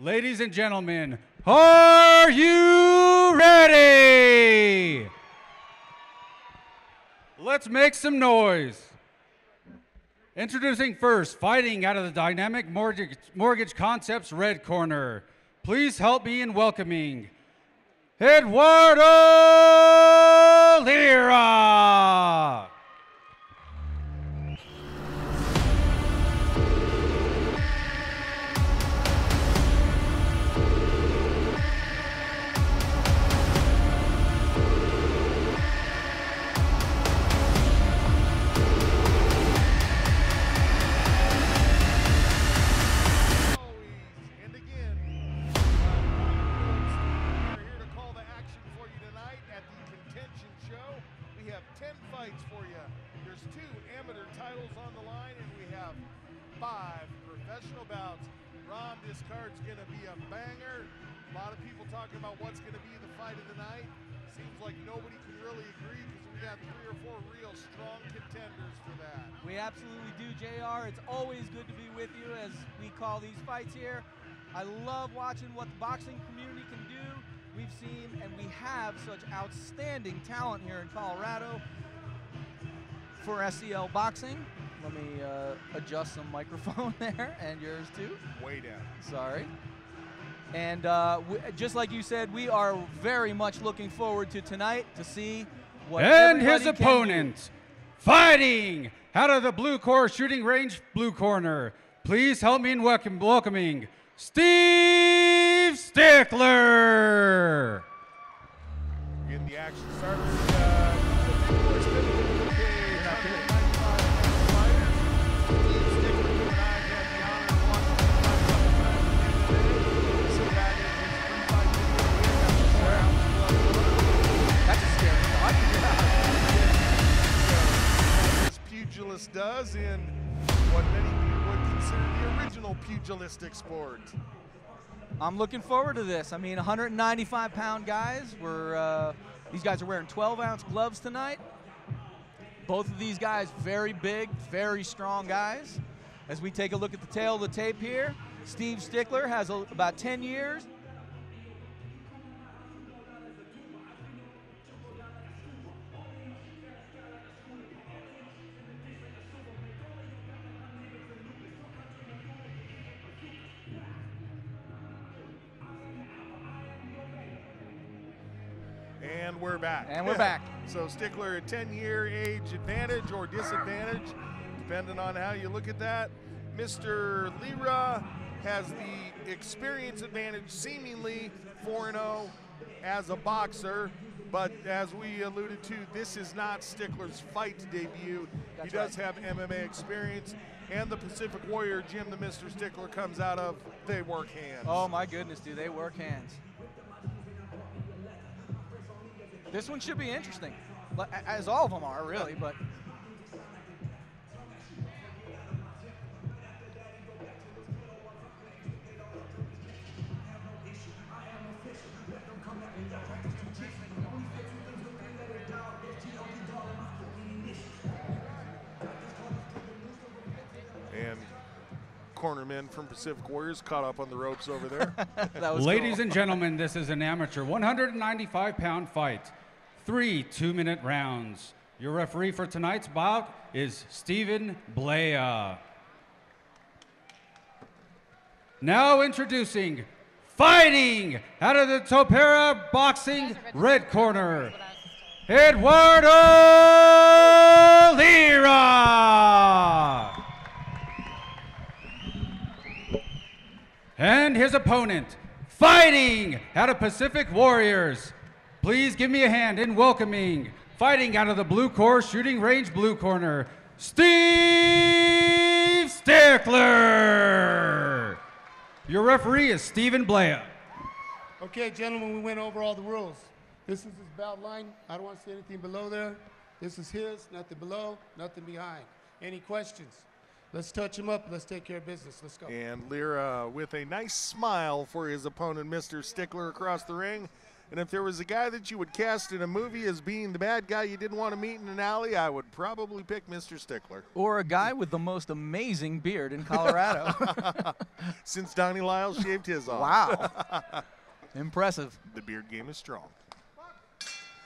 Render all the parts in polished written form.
Ladies and gentlemen, are you ready? Let's make some noise. Introducing first, fighting out of the Dynamic Mortgage Concepts red corner. Please help me in welcoming Eduardo Lira. For you. There's 2 amateur titles on the line, and we have 5 professional bouts. Ron, this card's going to be a banger. A lot of people talking about what's going to be the fight of the night. Seems like nobody can really agree because we got 3 or 4 real strong contenders for that. We absolutely do, JR. It's always good to be with you as we call these fights here. I love watching what the boxing community can do. We've seen and we have such outstanding talent here in Colorado for SCL boxing. Let me adjust some microphone there, and yours too. Way down. Sorry. And just like you said, we are very much looking forward to tonight to see what and his opponent, fighting out of the blue core shooting range blue corner. Please help me in welcoming Steve Stickler. In the action started. Does in what many people would consider the original pugilistic sport. I'm looking forward to this. I mean, 195-pound guys. These guys are wearing 12-ounce gloves tonight. Both of these guys very big, very strong guys. As we take a look at the tail of the tape here, Steve Stickler has about 10 years. And we're back. And we're back. So Stickler, a 10-year age advantage or disadvantage, depending on how you look at that. Mr. Lira has the experience advantage, seemingly 4-0 as a boxer. But as we alluded to, this is not Stickler's fight debut. He does have MMA experience. And the Pacific Warrior gym that Mr. Stickler comes out of, they work hands. Oh my goodness, do they work hands. This one should be interesting, as all of them are, really, but. And cornermen from Pacific Warriors caught up on the ropes over there. That was Ladies cool. and gentlemen, this is an amateur 195-pound fight. 3 2-minute rounds. Your referee for tonight's bout is Stephen Blea. Now introducing, fighting out of the Topera Boxing red corner, Eduardo Lira. And his opponent, fighting out of Pacific Warriors. Please give me a hand in welcoming, fighting out of the blue core shooting range blue corner, Steve Stickler. Your referee is Stephen Blea. Okay, gentlemen, we went over all the rules. This is his bout line. I don't want to see anything below there. This is his, nothing below, nothing behind. Any questions? Let's touch him up. Let's take care of business. Let's go. And Lira with a nice smile for his opponent, Mr. Stickler, across the ring. And if there was a guy that you would cast in a movie as being the bad guy you didn't want to meet in an alley, I would probably pick Mr. Stickler. Or a guy with the most amazing beard in Colorado. since Donnie Lyle shaved his off. Wow. Impressive. The beard game is strong.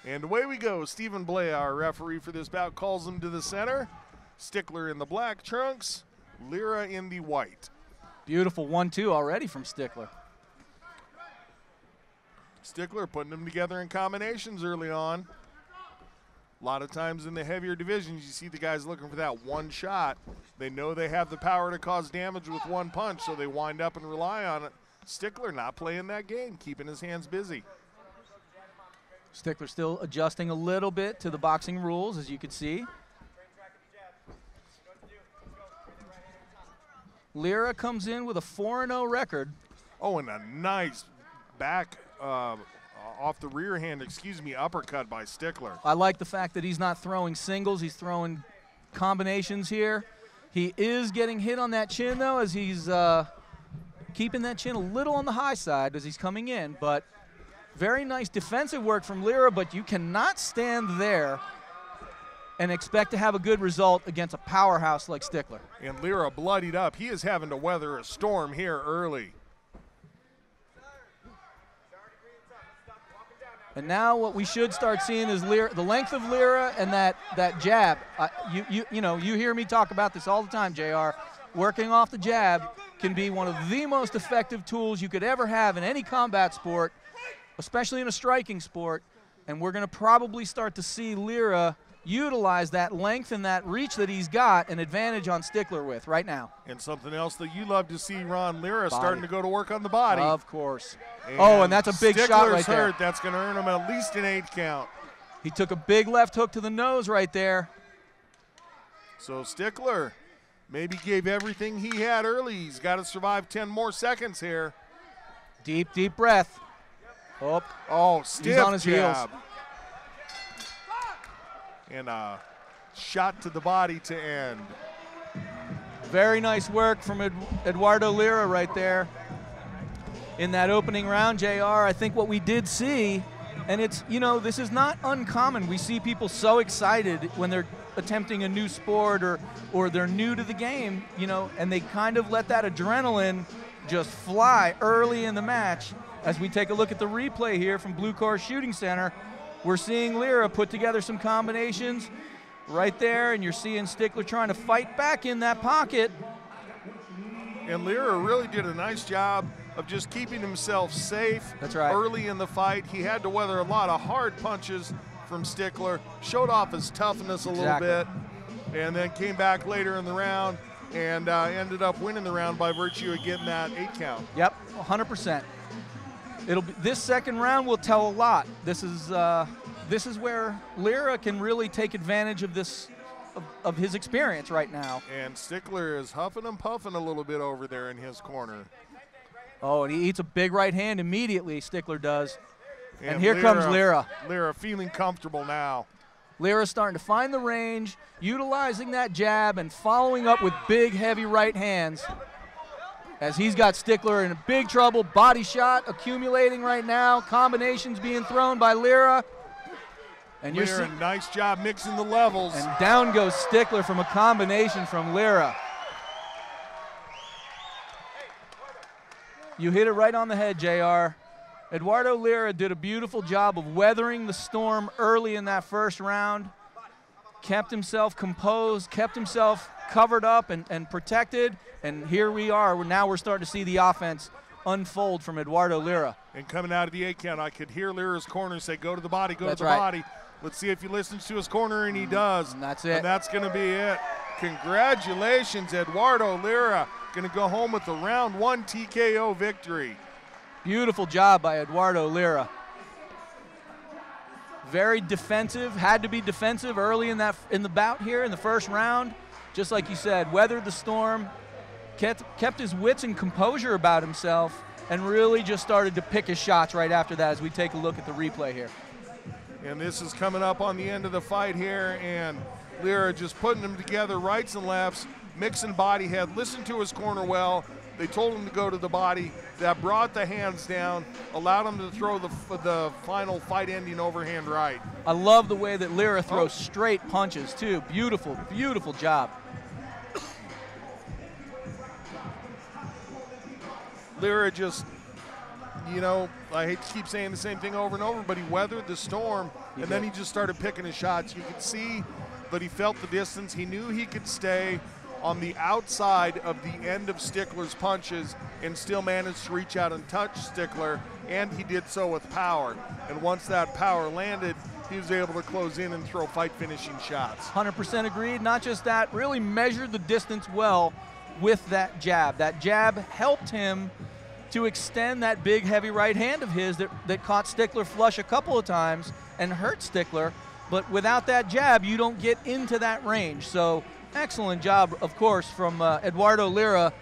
And away we go. Stephen Blay, our referee for this bout, calls him to the center. Stickler in the black trunks, Lira in the white. Beautiful 1-2 already from Stickler. Stickler putting them together in combinations early on. A lot of times in the heavier divisions, you see the guys looking for that one shot. They know they have the power to cause damage with one punch, so they wind up and rely on it. Stickler not playing that game, keeping his hands busy. Stickler still adjusting a little bit to the boxing rules, as you can see. Lira comes in with a 4-0 record. Oh, and a nice back off the rear hand, uppercut by Stickler. I like the fact that he's not throwing singles, he's throwing combinations here. He is getting hit on that chin, though, as he's keeping that chin a little on the high side as he's coming in. But very nice defensive work from Lira, but you cannot stand there and expect to have a good result against a powerhouse like Stickler. And Lira bloodied up. He is having to weather a storm here early. And now what we should start seeing is Lira, the length of Lira and that jab. You hear me talk about this all the time, JR. Working off the jab can be one of the most effective tools you could ever have in any combat sport, especially in a striking sport. And we're going to probably start to see Lira utilize that length and that reach that he's got an advantage on Stickler with right now. And something else that you love to see, Ron, Lira starting to go to work on the body. Of course. And that's a big shot right there. Hurt. That's going to earn him at least an 8 count. He took a big left hook to the nose right there. So Stickler maybe gave everything he had early. He's got to survive 10 more seconds here. Deep breath. Stiff he's on his heels. And a shot to the body to end. Very nice work from Eduardo Lira right there. In that opening round, JR, I think what we did see, and it's, this is not uncommon. We see people so excited when they're attempting a new sport or they're new to the game, and they kind of let that adrenaline just fly early in the match. As we take a look at the replay here from Blue Course Shooting Center, we're seeing Lira put together some combinations right there, and you're seeing Stickler trying to fight back in that pocket. And Lira really did a nice job of just keeping himself safe. That's right. Early in the fight. He had to weather a lot of hard punches from Stickler, showed off his toughness a little bit, and then came back later in the round and ended up winning the round by virtue of getting that 8 count. Yep, 100%. This second round will tell a lot. This is where Lira can really take advantage of of his experience right now. And Stickler is huffing and puffing a little bit over there in his corner. Oh, and he eats a big right hand immediately, Stickler does. And here Lira, comes Lira. Lira feeling comfortable now. Lira's starting to find the range, utilizing that jab and following up with big, heavy right hands. As he's got Stickler in big trouble. Body shot accumulating right now. Combinations being thrown by Lira. And you're seeing nice job mixing the levels. And down goes Stickler from a combination from Lira. You hit it right on the head, JR. Eduardo Lira did a beautiful job of weathering the storm early in that first round. Kept himself composed, kept himself covered up and protected. And here we are. Now we're starting to see the offense unfold from Eduardo Lira. And coming out of the 8 count, I could hear Lira's corner say, go to the body, go to the right. body. Let's see if he listens to his corner, and he does. And that's it. And that's going to be it. Congratulations, Eduardo Lira. Going to go home with the round 1 TKO victory. Beautiful job by Eduardo Lira. Very defensive, had to be defensive early in the bout here in the first round. Just like you said, weathered the storm, kept his wits and composure about himself, and really just started to pick his shots right after that as we take a look at the replay here. And this is coming up on the end of the fight here, and Lira just putting them together, rights and lefts, mixing body head, listened to his corner well. They told him to go to the body. That brought the hands down, allowed him to throw the final fight-ending overhand right. I love the way that Lira throws straight punches, too. Beautiful, beautiful job. Lira just, you know, I hate to keep saying the same thing over and over, but he weathered the storm, and then he just started picking his shots. You could see that he felt the distance. He knew he could stay on the outside of the end of Stickler's punches and still managed to reach out and touch Stickler, and he did so with power. And once that power landed, he was able to close in and throw fight-finishing shots. 100% agreed. Not just that, really measured the distance well with that jab. That jab helped him to extend that big, heavy right hand of his that caught Stickler flush a couple of times and hurt Stickler. But without that jab, you don't get into that range. So excellent job, of course, from Eduardo Lira,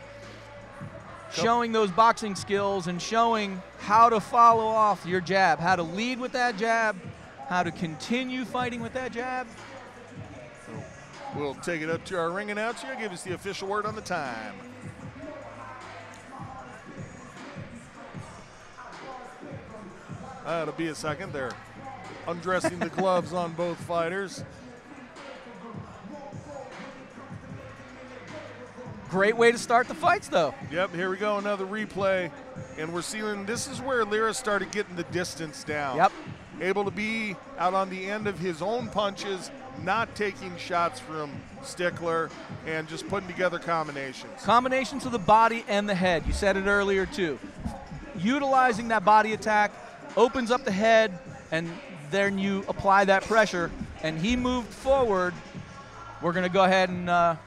showing those boxing skills and showing how to follow off your jab, how to lead with that jab, how to continue fighting with that jab. We'll take it up to our ring announcer. Give us the official word on the time. That'll be a second. They're undressing the gloves on both fighters. Great way to start the fights, though. Yep, here we go, another replay. And we're seeing, this is where Lira started getting the distance down. Yep. Able to be out on the end of his own punches, not taking shots from Stickler, and just putting together combinations. Combinations of the body and the head. You said it earlier, too. Utilizing that body attack opens up the head, and then you apply that pressure. And he moved forward. We're going to go ahead and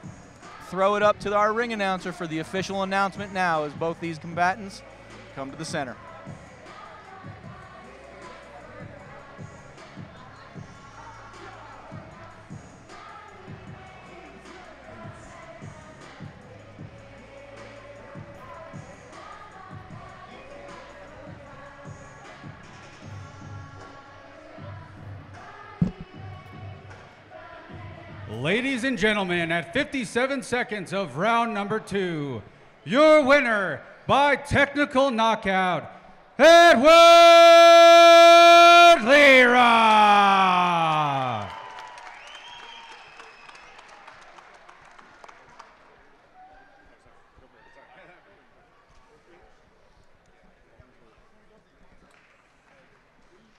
throw it up to our ring announcer for the official announcement now as both these combatants come to the center. Ladies and gentlemen, at 57 seconds of round number 2, your winner by technical knockout, Edward Lira.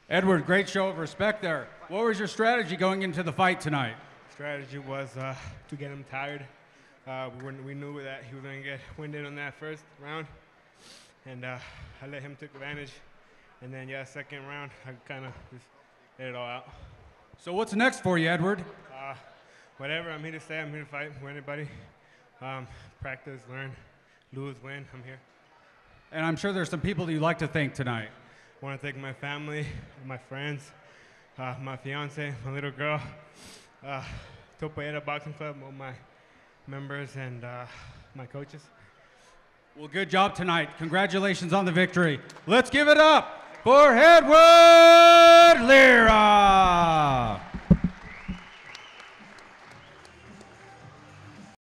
Edward, great show of respect there. What was your strategy going into the fight tonight? Strategy was to get him tired. We knew that he was going to get winded on that first round, and I let him take advantage. And then, yeah, second round, I kind of just let it all out. So what's next for you, Edward? Whatever, I'm here to stay. I'm here to fight with anybody. Practice, learn, lose, win. I'm here. And I'm sure there's some people that you'd like to thank tonight. I want to thank my family, my friends, my fiance, my little girl, Topoeta Boxing Club, all my members, and my coaches. Well, good job tonight. Congratulations on the victory. Let's give it up for Edward